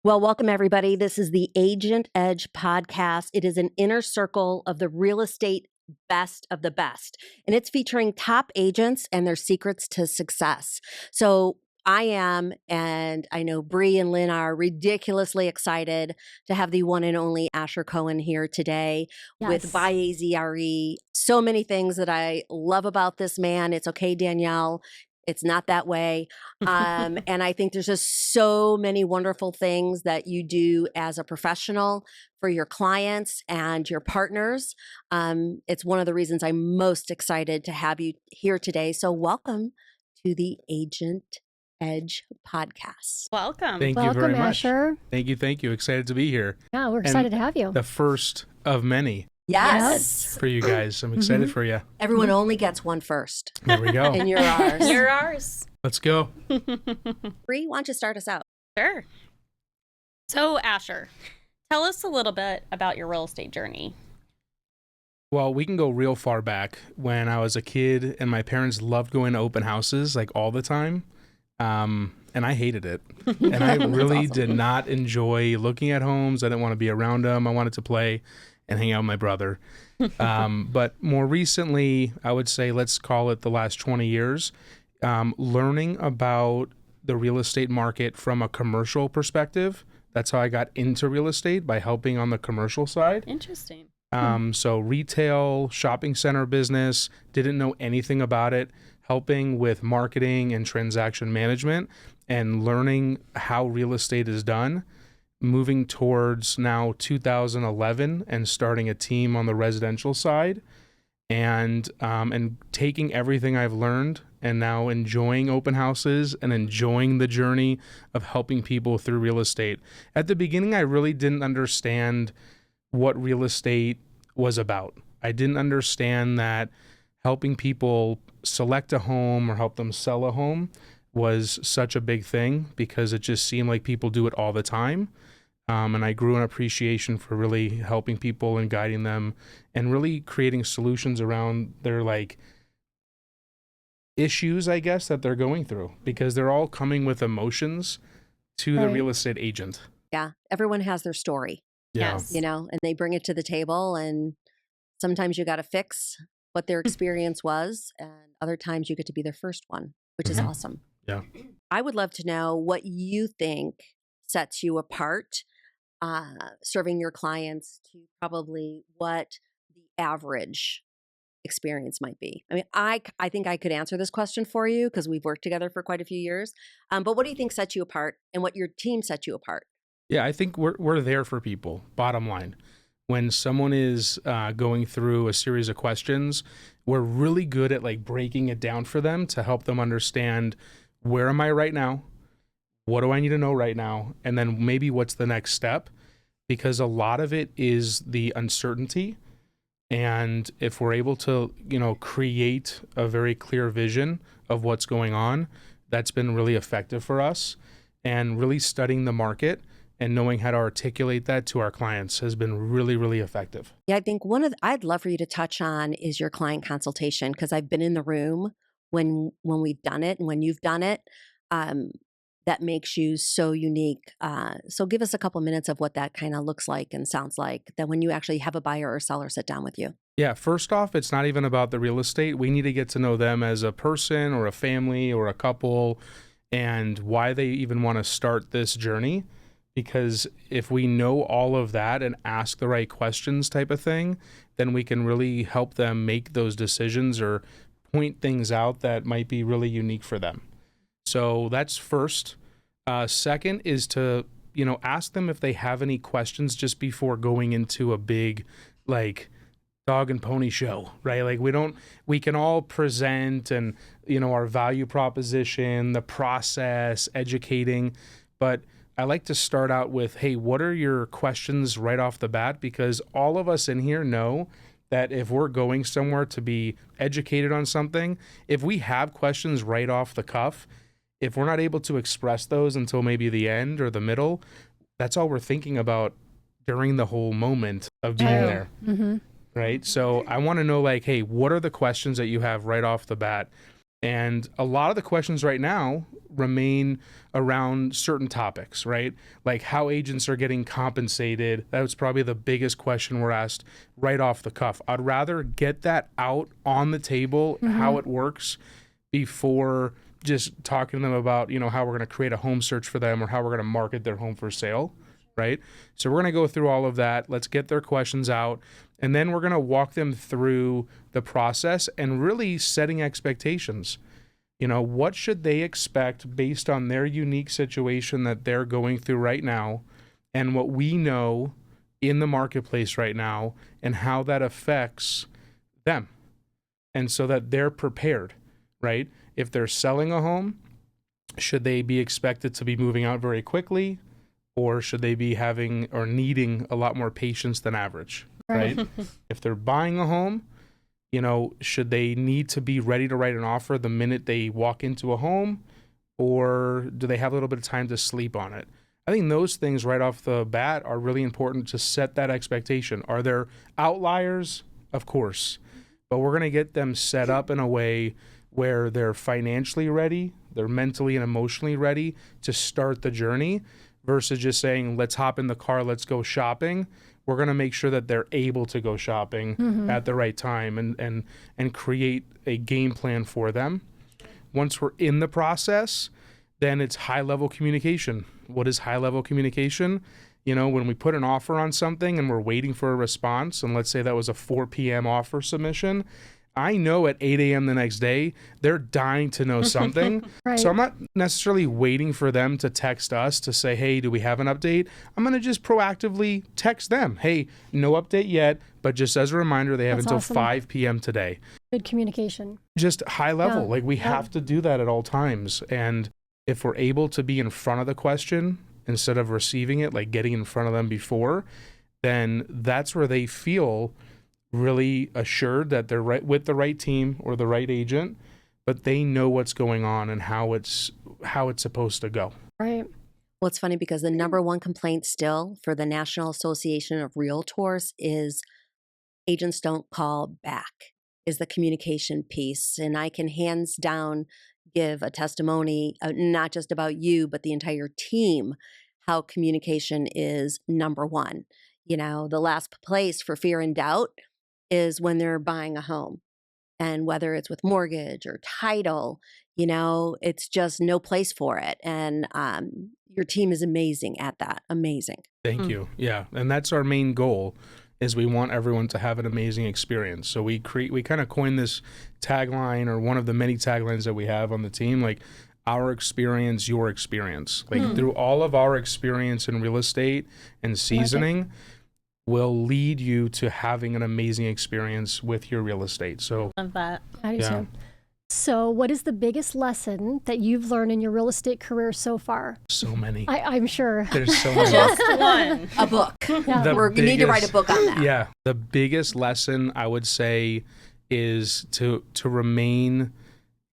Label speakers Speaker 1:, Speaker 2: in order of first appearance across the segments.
Speaker 1: Well, welcome everybody. This is the Agent Edge podcast. It is an inner circle of the real estate best of the best, and it's featuring top agents and their secrets to success. So I am, and I know Bree and Lynn are ridiculously excited to have the one and only Asher Cohen here today with
Speaker 2: Yes.
Speaker 1: BuyAZRE. So many things that I love about this man. It's okay, Danielle. It's not that way. And I think there's just so many wonderful things that you do as a professional for your clients and your partners. It's one of the reasons I'm most excited to have you here today. So welcome to the Agent Edge podcast.
Speaker 2: Welcome.
Speaker 3: Thank you
Speaker 4: Welcome,
Speaker 3: very much.
Speaker 4: Asher.
Speaker 3: Thank you. Excited to be here.
Speaker 4: Yeah, we're excited to have you.
Speaker 3: The first of many
Speaker 1: Yes.
Speaker 3: for you guys. I'm excited for you.
Speaker 1: Everyone only gets one first.
Speaker 3: There we go.
Speaker 1: And you're ours.
Speaker 2: You're ours.
Speaker 3: Let's go.
Speaker 1: Bree, why don't you start us out?
Speaker 2: Sure. So, Asher, tell us a little bit about your real estate journey.
Speaker 3: Well, we can go real far back when I was a kid and my parents loved going to open houses like all the time. And I hated it. And I really did not enjoy looking at homes. I didn't want to be around them. I wanted to play and hang out with my brother. But more recently, I would say, let's call it the last 20 years, learning about the real estate market from a commercial perspective. That's how I got into real estate, by helping on the commercial side.
Speaker 2: Interesting.
Speaker 3: So retail, shopping center business, didn't know anything about it, helping with marketing and transaction management and learning how real estate is done, moving towards now 2011 and starting a team on the residential side, and taking everything I've learned and now enjoying open houses and enjoying the journey of helping people through real estate. At the beginning, I really didn't understand what real estate was about. I didn't understand that helping people select a home or help them sell a home was such a big thing, because it just seemed like people do it all the time. And I grew an appreciation for really helping people and guiding them and really creating solutions around their issues, I guess, that they're going through, because they're all coming with emotions to the real estate agent.
Speaker 1: Yeah. Everyone has their story.
Speaker 3: Yeah.
Speaker 2: Yes.
Speaker 1: And they bring it to the table, and sometimes you got to fix what their experience was, and other times you get to be their first one, which is awesome.
Speaker 3: Yeah.
Speaker 1: I would love to know what you think sets you apart, serving your clients, to probably what the average experience might be. I mean, I think I could answer this question for you because we've worked together for quite a few years. But what do you think sets you apart, and what your team sets you apart?
Speaker 3: Yeah, I think we're there for people, bottom line. When someone is going through a series of questions, we're really good at breaking it down for them to help them understand, where am I right now? What do I need to know right now? And then maybe what's the next step? Because a lot of it is the uncertainty. And if we're able to, create a very clear vision of what's going on, that's been really effective for us. And really studying the market and knowing how to articulate that to our clients has been really, really effective.
Speaker 1: Yeah, I think I'd love for you to touch on is your client consultation, because I've been in the room when we've done it and when you've done it. That makes you so unique. So give us a couple minutes of what that kind of looks like and sounds like, that when you actually have a buyer or seller sit down with you.
Speaker 3: Yeah, first off, it's not even about the real estate. We need to get to know them as a person or a family or a couple, and why they even want to start this journey. Because if we know all of that and ask the right questions type of thing, then we can really help them make those decisions or point things out that might be really unique for them. So that's first. Second is to, ask them if they have any questions just before going into a big, dog and pony show, right? We can all present and, our value proposition, the process, educating, but I like to start out with, hey, what are your questions right off the bat? Because all of us in here know that if we're going somewhere to be educated on something, if we have questions right off the cuff, if we're not able to express those until maybe the end or the middle, that's all we're thinking about during the whole moment of being there. Mm-hmm. Right? So I want to know, hey, what are the questions that you have right off the bat? And a lot of the questions right now remain around certain topics, right? Like how agents are getting compensated. That was probably the biggest question we're asked right off the cuff. I'd rather get that out on the table, how it works, before just talking to them about, how we're going to create a home search for them or how we're going to market their home for sale, right? So we're going to go through all of that. Let's get their questions out. And then we're going to walk them through the process and really setting expectations. What should they expect based on their unique situation that they're going through right now and what we know in the marketplace right now and how that affects them. And so that they're prepared, right? If they're selling a home, should they be expected to be moving out very quickly, or should they be having or needing a lot more patience than average, right? If they're buying a home, should they need to be ready to write an offer the minute they walk into a home, or do they have a little bit of time to sleep on it? I think those things right off the bat are really important to set that expectation. Are there outliers? Of course. But we're going to get them set up in a way where they're financially ready, they're mentally and emotionally ready to start the journey versus just saying, let's hop in the car, let's go shopping. We're going to make sure that they're able to go shopping at the right time and create a game plan for them. Once we're in the process, then it's high-level communication. What is high-level communication? When we put an offer on something and we're waiting for a response, and let's say that was a 4 p.m. offer submission, I know at 8 a.m. the next day, they're dying to know something.
Speaker 4: Right.
Speaker 3: So I'm not necessarily waiting for them to text us to say, hey, do we have an update? I'm going to just proactively text them. Hey, no update yet, but just as a reminder, they have
Speaker 4: That's
Speaker 3: until
Speaker 4: awesome.
Speaker 3: 5 p.m. today.
Speaker 4: Good communication.
Speaker 3: Just high level.
Speaker 4: Yeah.
Speaker 3: Like we have to do that at all times. And if we're able to be in front of the question instead of receiving it, like getting in front of them before, then that's where they feel really assured that they're right with the right team or the right agent, but they know what's going on and how it's supposed to go.
Speaker 4: Right.
Speaker 1: Well, it's funny because the number one complaint still for the National Association of Realtors is agents don't call back, is the communication piece. And I can hands down give a testimony, not just about you, but the entire team, how communication is number one. The last place for fear and doubt is when they're buying a home. And whether it's with mortgage or title, it's just no place for it. And your team is amazing at that. Amazing.
Speaker 3: Thank you. Yeah. And that's our main goal, is we want everyone to have an amazing experience. So we kind of coined this tagline, or one of the many taglines that we have on the team, like our experience, your experience. Like through all of our experience in real estate and seasoning, will lead you to having an amazing experience with your real estate. So
Speaker 2: Love that.
Speaker 4: I do too. So what is the biggest lesson that you've learned in your real estate career so far?
Speaker 3: so many.
Speaker 4: I'm sure.
Speaker 3: There's so many.
Speaker 2: Just one.
Speaker 1: A book.
Speaker 4: Yeah.
Speaker 1: We need to write a book on that.
Speaker 3: Yeah. The biggest lesson I would say is to remain,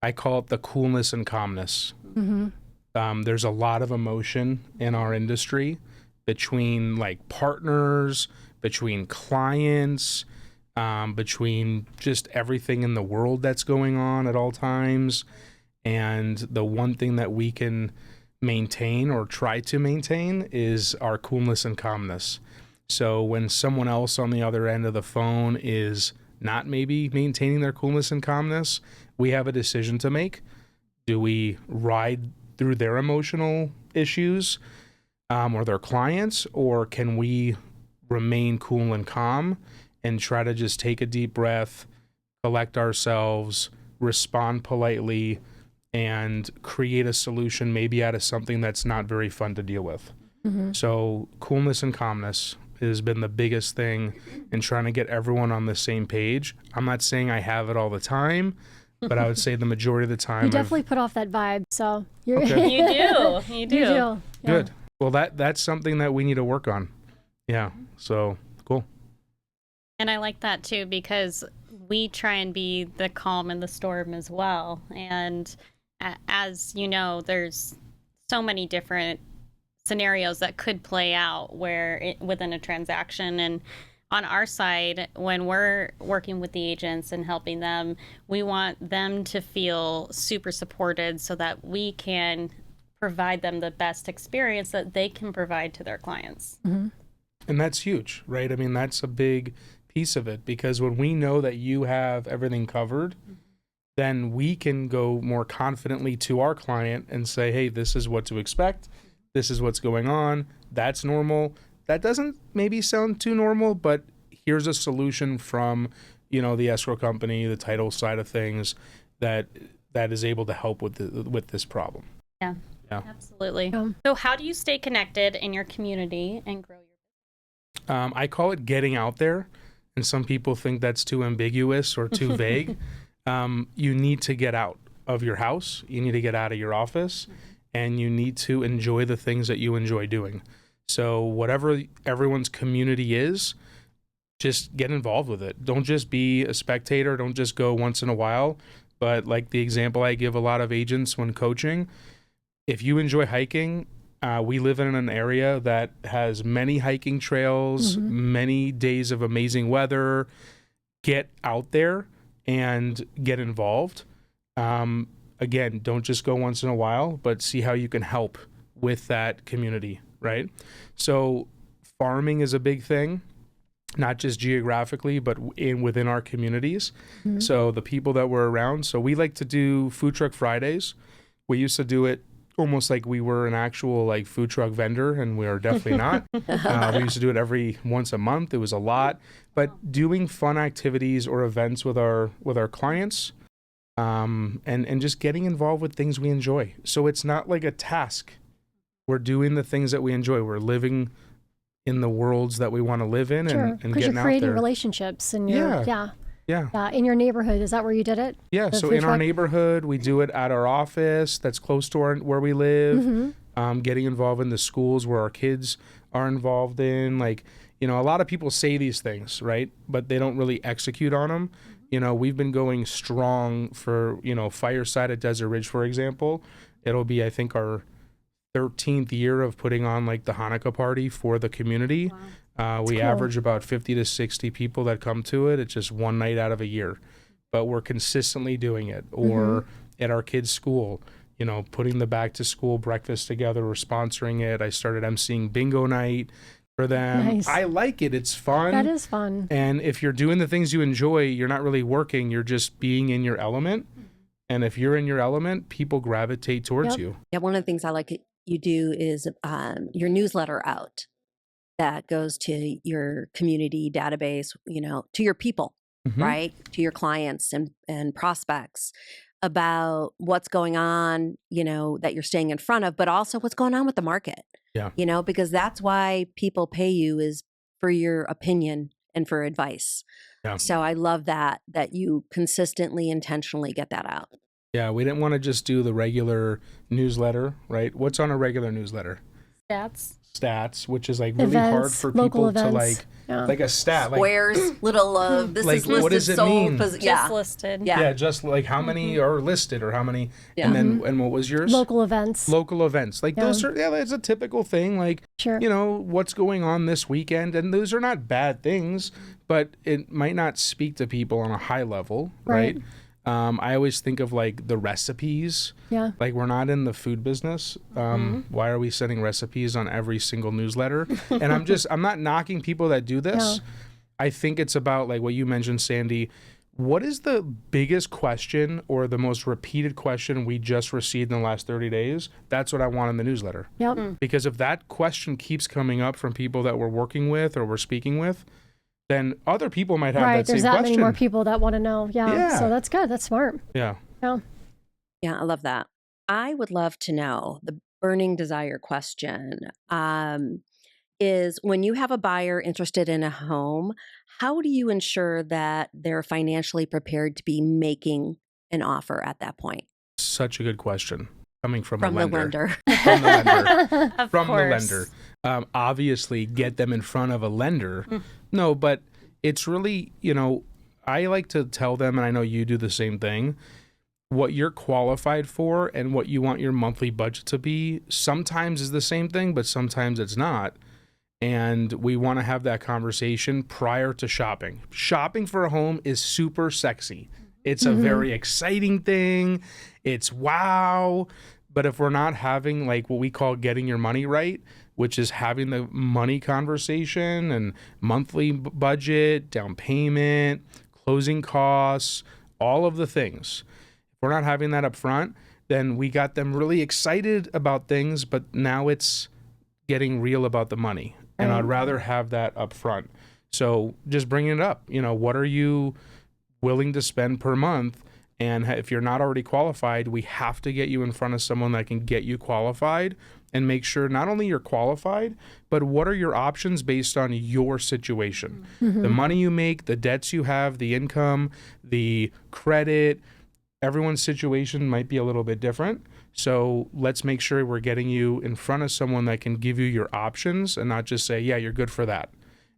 Speaker 3: I call it the coolness and calmness. There's a lot of emotion in our industry between like partners, between clients, between just everything in the world that's going on at all times. And the one thing that we can maintain or try to maintain is our coolness and calmness. So when someone else on the other end of the phone is not maybe maintaining their coolness and calmness, we have a decision to make. Do we ride through their emotional issues or their clients, or can we remain cool and calm and try to just take a deep breath, collect ourselves, respond politely, and create a solution maybe out of something that's not very fun to deal with? So coolness and calmness has been the biggest thing in trying to get everyone on the same page. I'm not saying I have it all the time, but I would say the majority of the time
Speaker 4: You definitely put off that vibe. So you're
Speaker 3: Okay.
Speaker 2: You do. You do.
Speaker 4: You do. Yeah.
Speaker 3: Good. Well, that's something that we need to work on. Yeah. So cool.
Speaker 2: And I like that too, because we try and be the calm in the storm as well. And as you know, there's so many different scenarios that could play out within a transaction. And on our side, when we're working with the agents and helping them, we want them to feel super supported so that we can provide them the best experience that they can provide to their clients.
Speaker 4: Mm-hmm.
Speaker 3: And that's huge, right? I mean, that's a big piece of it, because when we know that you have everything covered, then we can go more confidently to our client and say, hey, this is what to expect. This is what's going on. That's normal. That doesn't maybe sound too normal, but here's a solution from, the escrow company, the title side of things that is able to help with this problem.
Speaker 2: Yeah, absolutely. So how do you stay connected in your community and grow your
Speaker 3: I call it getting out there, and some people think that's too ambiguous or too vague. You need to get out of your house. You need to get out of your office, and you need to enjoy the things that you enjoy doing. So whatever everyone's community is, just get involved with it. Don't just be a spectator. Don't just go once in a while. But like the example I give a lot of agents when coaching, if you enjoy hiking, we live in an area that has many hiking trails, many days of amazing weather. Get out there and get involved. Again, don't just go once in a while, but see how you can help with that community, right? So farming is a big thing, not just geographically, but within our communities. So the people that we're around. So we like to do Food Truck Fridays. We used to do it almost like we were an actual like food truck vendor, and we are definitely not. We used to do it once a month. It was a lot, but doing fun activities or events with our clients, and just getting involved with things we enjoy. So it's not like a task. We're doing the things that we enjoy. We're living in the worlds that we want to live in, and
Speaker 4: because
Speaker 3: getting
Speaker 4: you're
Speaker 3: out
Speaker 4: creating
Speaker 3: there.
Speaker 4: relationships, and you're in your neighborhood. Is that where you did it?
Speaker 3: Yeah,
Speaker 4: The
Speaker 3: so
Speaker 4: food
Speaker 3: in our
Speaker 4: truck?
Speaker 3: neighborhood, we do it at our office that's close to where we live. Getting involved in the schools where our kids are involved in. Like, a lot of people say these things, right? But they don't really execute on them. We've been going strong for, Fireside at Desert Ridge, for example. It'll be, I think, our 13th year of putting on like the Hanukkah party for the community. We
Speaker 4: cool.
Speaker 3: average about 50 to 60 people that come to it. It's just one night out of a year, but we're consistently doing it. Or at our kids' school, putting the back to school breakfast together, or sponsoring it. I started emceeing bingo night for them.
Speaker 4: Nice.
Speaker 3: I like it. It's fun.
Speaker 4: That is fun.
Speaker 3: And if you're doing the things you enjoy, you're not really working. You're just being in your element. And if you're in your element, people gravitate towards you.
Speaker 1: Yeah, one of the things I like you do is your newsletter out that goes to your community database, to your people, right? To your clients and prospects about what's going on, that you're staying in front of, but also what's going on with the market.
Speaker 3: Yeah.
Speaker 1: Because that's why people pay you, is for your opinion and for advice.
Speaker 3: Yeah.
Speaker 1: So I love that you consistently, intentionally get that out.
Speaker 3: Yeah, we didn't want to just do the regular newsletter, right? What's on a regular newsletter? Stats, which is like really hard
Speaker 4: Events,
Speaker 3: for
Speaker 4: local
Speaker 3: people to
Speaker 4: events.
Speaker 3: like a stat. Like,
Speaker 1: Squares, little this
Speaker 3: like,
Speaker 1: is listed,
Speaker 3: what does it
Speaker 1: sold,
Speaker 3: mean?
Speaker 2: Just listed.
Speaker 1: Yeah.
Speaker 3: just like how many are listed, or how many,
Speaker 1: Yeah.
Speaker 3: and then and what was yours?
Speaker 4: Local events.
Speaker 3: Local events. Like those are, that's a typical thing. Like,
Speaker 4: Sure.
Speaker 3: what's going on this weekend, and those are not bad things, but it might not speak to people on a high level, right? I always think of like the recipes.
Speaker 4: Yeah.
Speaker 3: Like, we're not in the food business. Why are we sending recipes on every single newsletter? And I'm not knocking people that do this.
Speaker 4: No.
Speaker 3: I think it's about like what you mentioned, Sandy. What is the biggest question or the most repeated question we just received in the last 30 days? That's what I want in the newsletter.
Speaker 4: Yep.
Speaker 3: Because if that question keeps coming up from people that we're working with or we're speaking with, then other people might have that same
Speaker 4: There's that
Speaker 3: question.
Speaker 4: many more people that want to know. Yeah. So that's good. That's smart.
Speaker 3: Yeah.
Speaker 4: Yeah.
Speaker 1: Yeah, I love that. I would love to know the burning desire question. Is when you have a buyer interested in a home, how do you ensure that they're financially prepared to be making an offer at that point?
Speaker 3: Such a good question. Coming from
Speaker 1: The
Speaker 3: a lender.
Speaker 1: lender.
Speaker 3: From the lender.
Speaker 2: Of
Speaker 3: From
Speaker 2: course.
Speaker 3: the lender. Obviously, get them in front of a lender. No, but it's really, I like to tell them, and I know you do the same thing, what you're qualified for and what you want your monthly budget to be sometimes is the same thing, but sometimes it's not. and we want to have that conversation prior to shopping. Shopping for a home is super sexy. It's a very exciting thing. It's wow. But if we're not having like what we call getting your money right, which is having the money conversation and monthly budget, down payment, closing costs, all of the things. If we're not having that up front, then we got them really excited about things, but now it's getting real about the money. And I'd rather have that up front. So just bringing it up, what are you willing to spend per month? And if you're not already qualified, we have to get you in front of someone that can get you qualified and make sure not only you're qualified, but what are your options based on your situation? The money you make, the debts you have, the income, the credit, everyone's situation might be a little bit different. So let's make sure we're getting you in front of someone that can give you your options and not just say, yeah, you're good for that,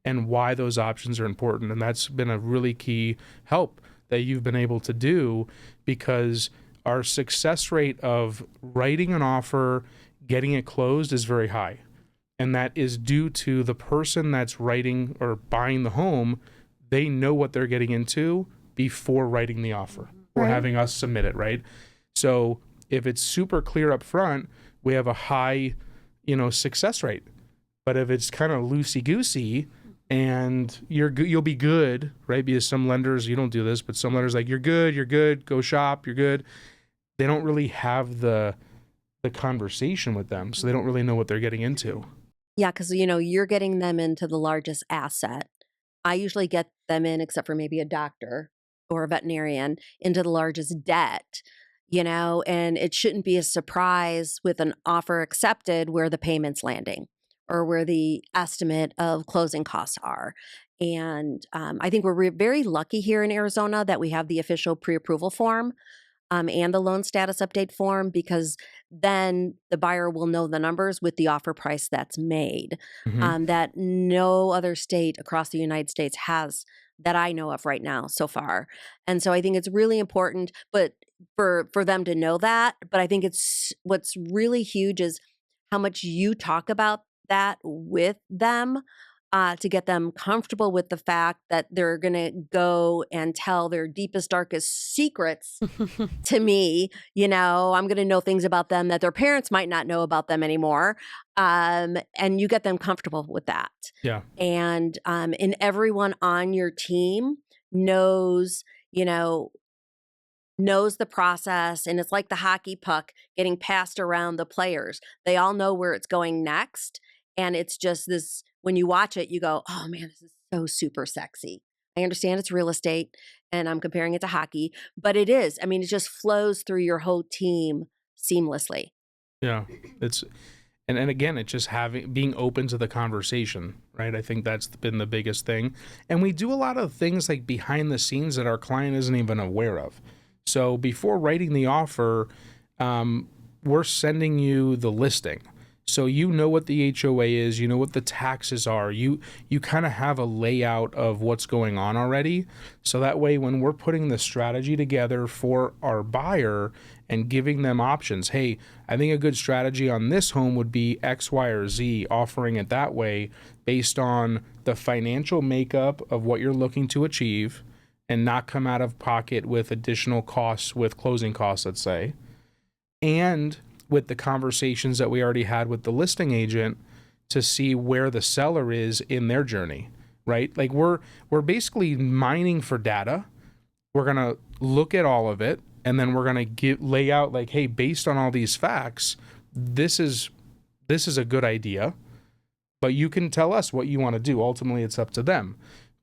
Speaker 3: and why those options are important. And that's been a really key help that you've been able to do, because our success rate of writing an offer, getting it closed is very high. And that is due to the person that's writing or buying the home. They know what they're getting into before writing the offer or having us submit it, right? So if it's super clear up front, we have a high, success rate. But if it's kind of loosey-goosey, and you'll be good, right? Because some lenders, you don't do this, but some lenders like, you're good, go shop, you're good. They don't really have the conversation with them, so they don't really know what they're getting into.
Speaker 1: Yeah, because you're getting them into the largest asset. I usually get them in, except for maybe a doctor or a veterinarian, into the largest debt. And it shouldn't be a surprise with an offer accepted where the payment's landing or where the estimate of closing costs are. And I think we're very lucky here in Arizona that we have the official pre-approval form and the loan status update form, because then the buyer will know the numbers with the offer price that's made, that no other state across the United States has, that I know of right now so far. And so I think it's really important, but for them to know that. But I think what's really huge is how much you talk about that with them, to get them comfortable with the fact that they're going to go and tell their deepest, darkest secrets to me. I'm going to know things about them that their parents might not know about them anymore. And you get them comfortable with that.
Speaker 3: Yeah.
Speaker 1: And everyone on your team knows the process, and it's like the hockey puck getting passed around the players. They all know where it's going next. And it's just this, when you watch it, you go, oh man, this is so super sexy. I understand it's real estate and I'm comparing it to hockey, but it is. I mean, it just flows through your whole team seamlessly.
Speaker 3: Yeah. And again, it's just being open to the conversation, right? I think that's been the biggest thing. And we do a lot of things like behind the scenes that our client isn't even aware of. So before writing the offer, we're sending you the listing. So you know what the HOA is, you know what the taxes are, you kind of have a layout of what's going on already. So that way, when we're putting the strategy together for our buyer and giving them options, hey, I think a good strategy on this home would be X, Y, or Z, offering it that way based on the financial makeup of what you're looking to achieve and not come out of pocket with additional costs, with closing costs, let's say, and with the conversations that we already had with the listing agent to see where the seller is in their journey, right? Like we're basically mining for data. We're going to look at all of it, and then we're going to lay out like, hey, based on all these facts, this is a good idea, but you can tell us what you want to do. Ultimately, it's up to them.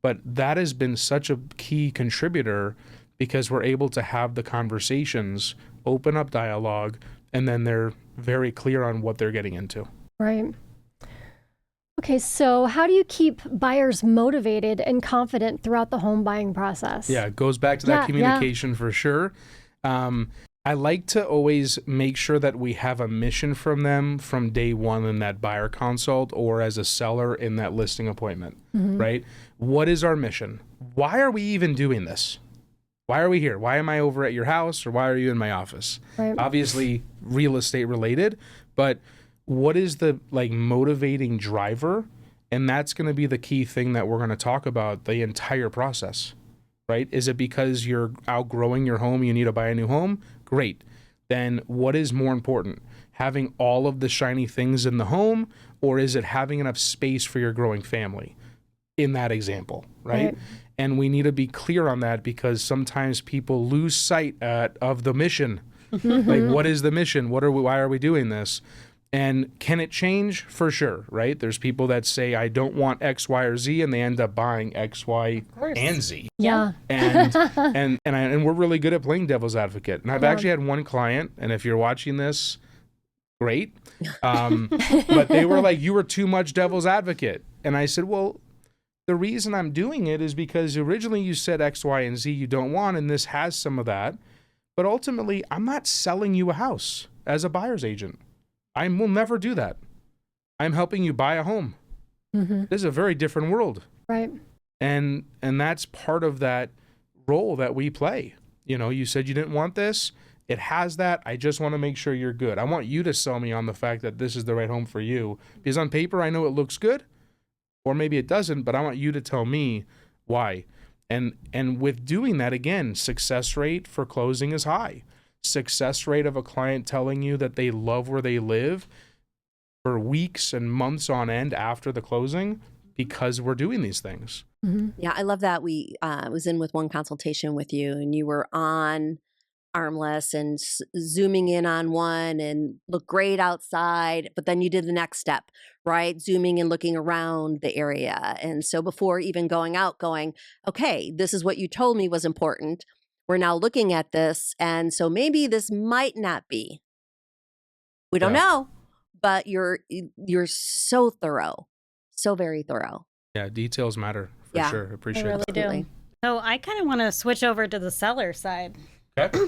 Speaker 3: But that has been such a key contributor, because we're able to have the conversations, open up dialogue, and then they're very clear on what they're getting into.
Speaker 4: Right. Okay, so how do you keep buyers motivated and confident throughout the home buying process?
Speaker 3: Yeah, it goes back to that communication for sure. I like to always make sure that we have a mission from them from day one in that buyer consult or as a seller in that listing appointment, right? What is our mission? Why are we even doing this? Why are we here? Why am I over at your house, or why are you in my office? Right. Obviously real estate related, but what is the motivating driver, And that's going to be the key thing that we're going to talk about the entire process, right? Is it because you're outgrowing your home, you need to buy a new home? Great. Then what is more important? Having all of the shiny things in the home, or is it having enough space for your growing family in that example, right? And we need to be clear on that, because sometimes people lose sight of the mission. Like, what is the mission? Why are we doing this? And can it change? For sure, right? There's people that say, I don't want X, Y, or Z, and they end up buying X, Y, and Z.
Speaker 4: Yeah.
Speaker 3: And we're really good at playing devil's advocate. And I've actually had one client, and if you're watching this, great. But they were like, you were too much devil's advocate. And I said, well, the reason I'm doing it is because originally you said X, Y, and Z you don't want, and this has some of that. But ultimately, I'm not selling you a house as a buyer's agent. I will never do that. I'm helping you buy a home. This is a very different world.
Speaker 4: Right.
Speaker 3: And that's part of that role that we play. You know, you said you didn't want this. It has that. I just want to make sure you're good. I want you to sell me on the fact that this is the right home for you. Because on paper, I know it looks good, or maybe it doesn't, but I want you to tell me why. And with doing that, again, success rate for closing is high. Success rate of a client telling you that they love where they live for weeks and months on end after the closing, because we're doing these things.
Speaker 1: Yeah, I love that. We was in with one consultation with you, and you were on Armless and zooming in on one and look great outside, but then you did the next step, right? Zooming and looking around the area. And so before even going out, going, okay, this is what you told me was important. We're now looking at this, and so maybe this might not be. We don't know, but you're so thorough, so very thorough.
Speaker 3: Yeah, details matter for sure. I appreciate
Speaker 2: really
Speaker 3: it.
Speaker 2: do. So I kind of want to switch over to the seller side.
Speaker 3: Okay.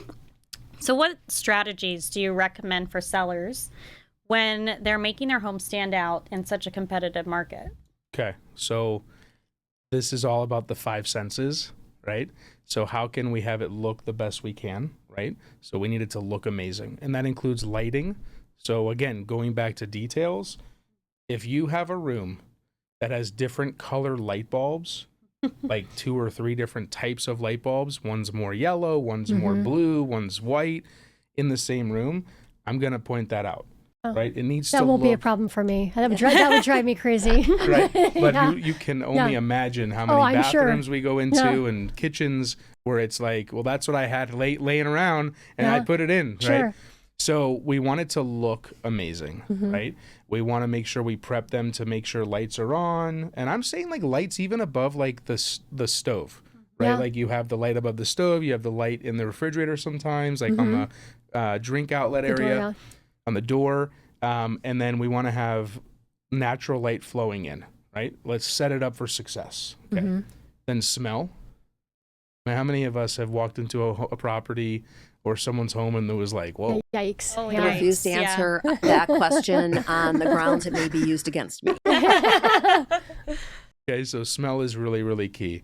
Speaker 2: So what strategies do you recommend for sellers when they're making their home stand out in such a competitive market?
Speaker 3: Okay, so this is all about the 5 senses, right? So how can we have it look the best we can, right? So we need it to look amazing. And that includes lighting. So again, going back to details, if you have a room that has different color light bulbs, like 2 or 3 different types of light bulbs, one's more yellow, one's more blue, one's white, in the same room, I'm going to point that out. Right, it needs
Speaker 4: that
Speaker 3: to
Speaker 4: won't be a
Speaker 3: look
Speaker 4: problem for me. That would drive me crazy.
Speaker 3: right, but
Speaker 4: Yeah.
Speaker 3: you can only imagine how many
Speaker 4: I'm sure.
Speaker 3: bathrooms we go into and kitchens where it's like, well, that's what I had laying around, and I put it in,
Speaker 4: Sure.
Speaker 3: right? So we want it to look amazing, right? We want to make sure we prep them to make sure lights are on, and I'm saying like lights even above like the stove, right?
Speaker 4: Yeah.
Speaker 3: Like you have the light above the stove, you have the light in the refrigerator sometimes, like on the drink outlet area. On the door, and then we want to have natural light flowing in, right? Let's set it up for success. Okay. Then smell. Now, how many of us have walked into a property or someone's home and it was like, whoa.
Speaker 4: Yikes.
Speaker 2: Oh,
Speaker 1: I
Speaker 2: yeah.
Speaker 1: refuse to answer that question on the grounds it may be used against me.
Speaker 3: Okay, so smell is really, really key.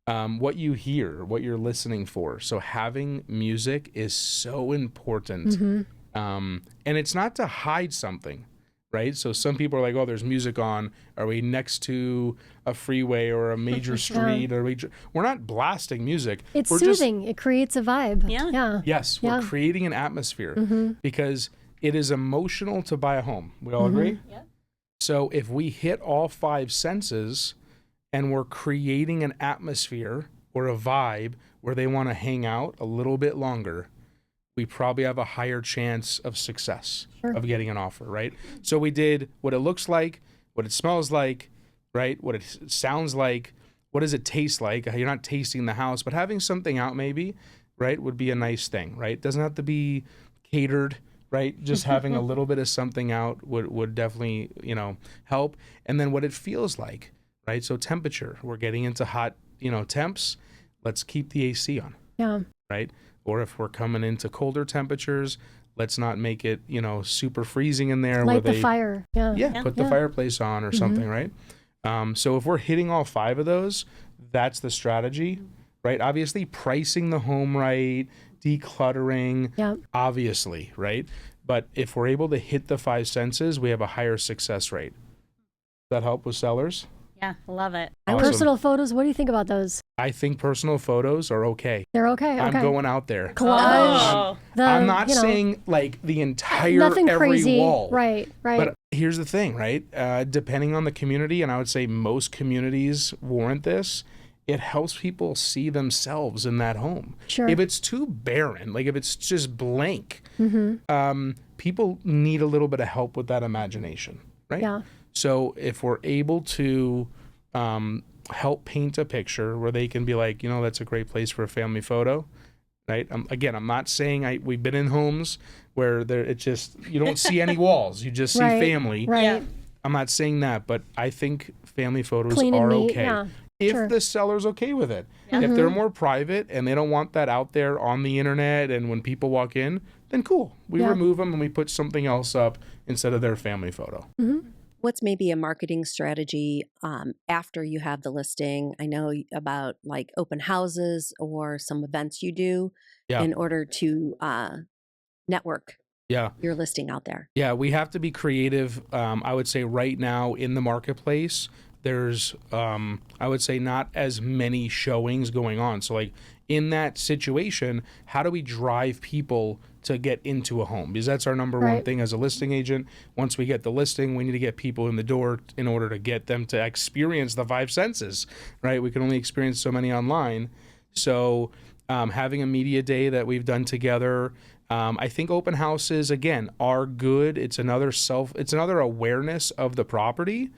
Speaker 3: What you hear, what you're listening for. So having music is so important. And it's not to hide something, right? So some people are like, oh, there's music on. Are we next to a freeway or a major street? We're not blasting music.
Speaker 4: It's
Speaker 3: We're
Speaker 4: soothing. It creates a vibe.
Speaker 2: Yeah.
Speaker 3: Yes, we're creating an atmosphere because it is emotional to buy a home. We all agree?
Speaker 2: Yep.
Speaker 3: So if we hit all 5 senses and we're creating an atmosphere or a vibe where they want to hang out a little bit longer, we probably have a higher chance of success of getting an offer, right? So we did what it looks like, what it smells like, right? What it sounds like, what does it taste like? You're not tasting the house, but having something out maybe, right, would be a nice thing, right? It doesn't have to be catered, right? Just having a little bit of something out would definitely, help. And then what it feels like, right? So temperature, we're getting into hot, temps. Let's keep the AC on.
Speaker 4: Yeah.
Speaker 3: Right? Or if we're coming into colder temperatures, let's not make it, super freezing in there.
Speaker 4: Light the fire.
Speaker 3: Put the fireplace on or something, right? So if we're hitting all 5 of those, that's the strategy, right? Obviously, pricing the home right, decluttering, obviously, right? But if we're able to hit the 5 senses, we have a higher success rate. that help with sellers?
Speaker 2: Yeah, love it.
Speaker 1: I
Speaker 3: Awesome.
Speaker 4: Personal photos, what do you think about those?
Speaker 3: I think personal photos are okay.
Speaker 4: They're okay.
Speaker 3: I'm
Speaker 4: Okay.
Speaker 3: going out there.
Speaker 4: Collage.
Speaker 2: Oh.
Speaker 3: I'm not saying like the entire
Speaker 4: nothing
Speaker 3: every
Speaker 4: crazy.
Speaker 3: wall.
Speaker 4: Right.
Speaker 3: But here's the thing, right? Depending on the community, and I would say most communities warrant this, it helps people see themselves in that home.
Speaker 4: Sure.
Speaker 3: If it's too barren, like if it's just blank,
Speaker 4: Mm-hmm.
Speaker 3: People need a little bit of help with that imagination, right?
Speaker 4: Yeah.
Speaker 3: So if we're able to help paint a picture where they can be like, that's a great place for a family photo, right? Again, I'm not saying we've been in homes where you don't see any walls, you just see family.
Speaker 4: Right.
Speaker 2: Yeah.
Speaker 3: I'm not saying that, but I think family photos
Speaker 4: Clean and
Speaker 3: are
Speaker 4: neat,
Speaker 3: okay.
Speaker 4: yeah,
Speaker 3: If
Speaker 4: sure.
Speaker 3: the seller's okay with it.
Speaker 2: Yeah.
Speaker 3: If they're more private and they don't want that out there on the internet and when people walk in, then cool. We
Speaker 4: Yeah.
Speaker 3: remove them and we put something else up instead of their family photo.
Speaker 4: Mm-hmm.
Speaker 1: What's maybe a marketing strategy after you have the listing? I know about like open houses or some events you do
Speaker 3: Yeah.
Speaker 1: in order to network
Speaker 3: Yeah.
Speaker 1: your listing out there.
Speaker 3: Yeah, we have to be creative. I would say right now in the marketplace, there's, I would say not as many showings going on. So like in that situation, how do we drive people to get into a home? Because that's our number one
Speaker 4: Right.
Speaker 3: thing as a listing agent. Once we get the listing, we need to get people in the door in order to get them to experience the five senses, right? We can only experience so many online. So having a media day that we've done together, I think open houses again are good. It's another awareness of the property,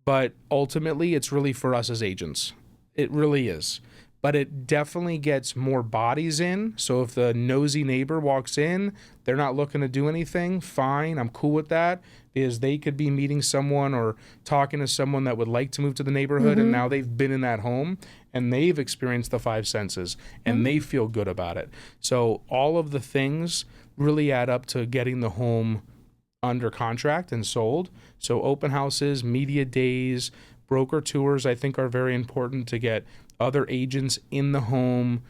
Speaker 3: but ultimately it's really for us as agents. It really is. But it definitely gets more bodies in. So if the nosy neighbor walks in, they're not looking to do anything, fine, I'm cool with that, because they could be meeting someone or talking to someone that would like to move to the neighborhood, and now they've been in that home and they've experienced the five senses and they feel good about it. So all of the things really add up to getting the home under contract and sold. So open houses, media days, broker tours, I think are very important to get other agents in the home,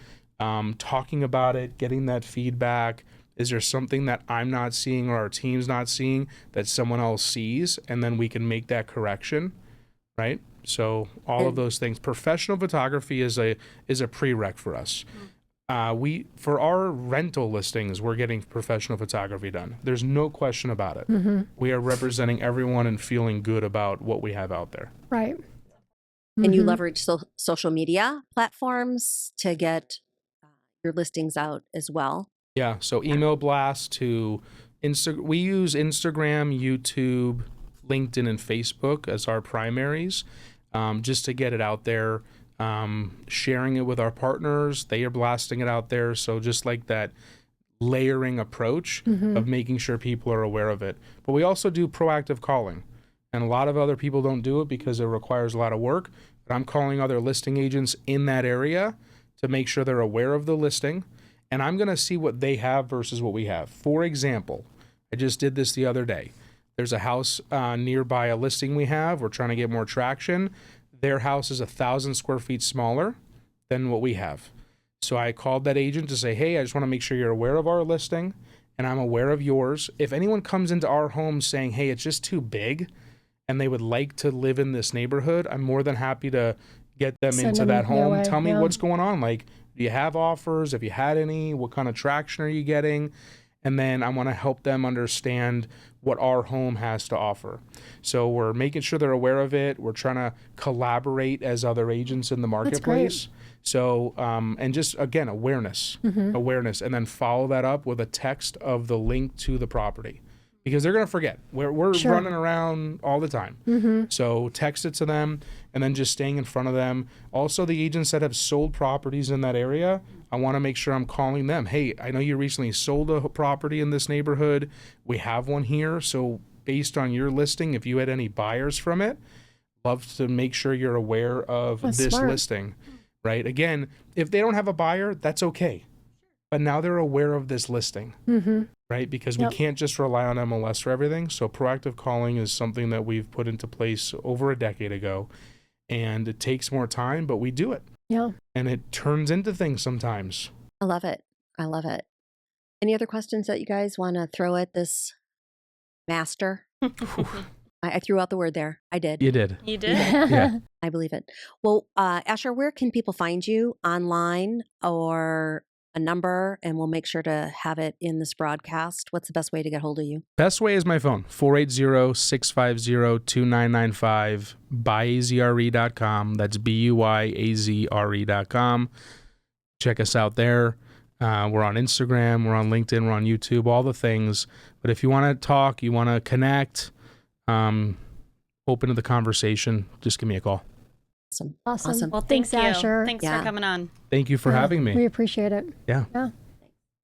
Speaker 3: talking about it, getting that feedback. Is there something that I'm not seeing or our team's not seeing that someone else sees? And then we can make that correction, right? So all of those things. Professional photography is a prereq for us. For our rental listings, we're getting professional photography done. There's no question about it. We are representing everyone and feeling good about what we have out there.
Speaker 4: Right.
Speaker 1: And you leverage social media platforms to get your listings out as well.
Speaker 3: Yeah, so email blast to we use Instagram, YouTube, LinkedIn, and Facebook as our primaries, just to get it out there. Sharing it with our partners, they are blasting it out there. So just like that layering approach of making sure people are aware of it. But we also do proactive calling. And a lot of other people don't do it because it requires a lot of work. But I'm calling other listing agents in that area to make sure they're aware of the listing. And I'm going to see what they have versus what we have. For example, I just did this the other day. There's a house nearby a listing we have. We're trying to get more traction. Their house is 1,000 square feet smaller than what we have. So I called that agent to say, hey, I just want to make sure you're aware of our listing and I'm aware of yours. If anyone comes into our home saying, hey, it's just too big and they would like to live in this neighborhood, I'm more than happy to get them
Speaker 4: Send
Speaker 3: into
Speaker 4: them
Speaker 3: that
Speaker 4: their
Speaker 3: home.
Speaker 4: way,
Speaker 3: Tell me
Speaker 4: yeah.
Speaker 3: what's going on. Like, do you have offers? Have you had any? What kind of traction are you getting? And then I want to help them understand what our home has to offer. So we're making sure they're aware of it. We're trying to collaborate as other agents in the marketplace. So, and just again, awareness, and then follow that up with a text of the link to the property. Because they're going to forget. We're
Speaker 4: Sure.
Speaker 3: running around all the time. So text it to them and then just staying in front of them. Also, the agents that have sold properties in that area, I want to make sure I'm calling them. Hey, I know you recently sold a property in this neighborhood. We have one here. So based on your listing, if you had any buyers from it, love to make sure you're aware of
Speaker 4: That's
Speaker 3: this
Speaker 4: smart.
Speaker 3: listing, right? Again, if they don't have a buyer, that's okay. But now they're aware of this listing. Right? Because we can't just rely on MLS for everything. So proactive calling is something that we've put into place over a decade ago. And it takes more time, but we do it.
Speaker 4: Yeah.
Speaker 3: And it turns into things sometimes.
Speaker 1: I love it. I love it. Any other questions that you guys want to throw at this master? I threw out the word there. I did.
Speaker 3: You did.
Speaker 2: You did.
Speaker 3: Yeah.
Speaker 1: I believe it. Well, Asher, where can people find you online or a number? And we'll make sure to have it in this broadcast. What's the best way to get hold of you?
Speaker 3: Best way is my phone, 480-650-2995, buyazre.com. That's BUYAZRE.com. Check us out there. We're on Instagram, we're on LinkedIn, we're on YouTube, all the things. But if you want to talk, you want to connect, open to the conversation, just give me a call.
Speaker 1: Awesome.
Speaker 4: Awesome.
Speaker 2: Well,
Speaker 4: Thanks,
Speaker 2: thank you.
Speaker 4: Asher.
Speaker 2: Thanks
Speaker 1: Yeah.
Speaker 2: for coming on.
Speaker 3: Thank you for having me.
Speaker 4: We appreciate it.
Speaker 3: Yeah.
Speaker 4: Yeah.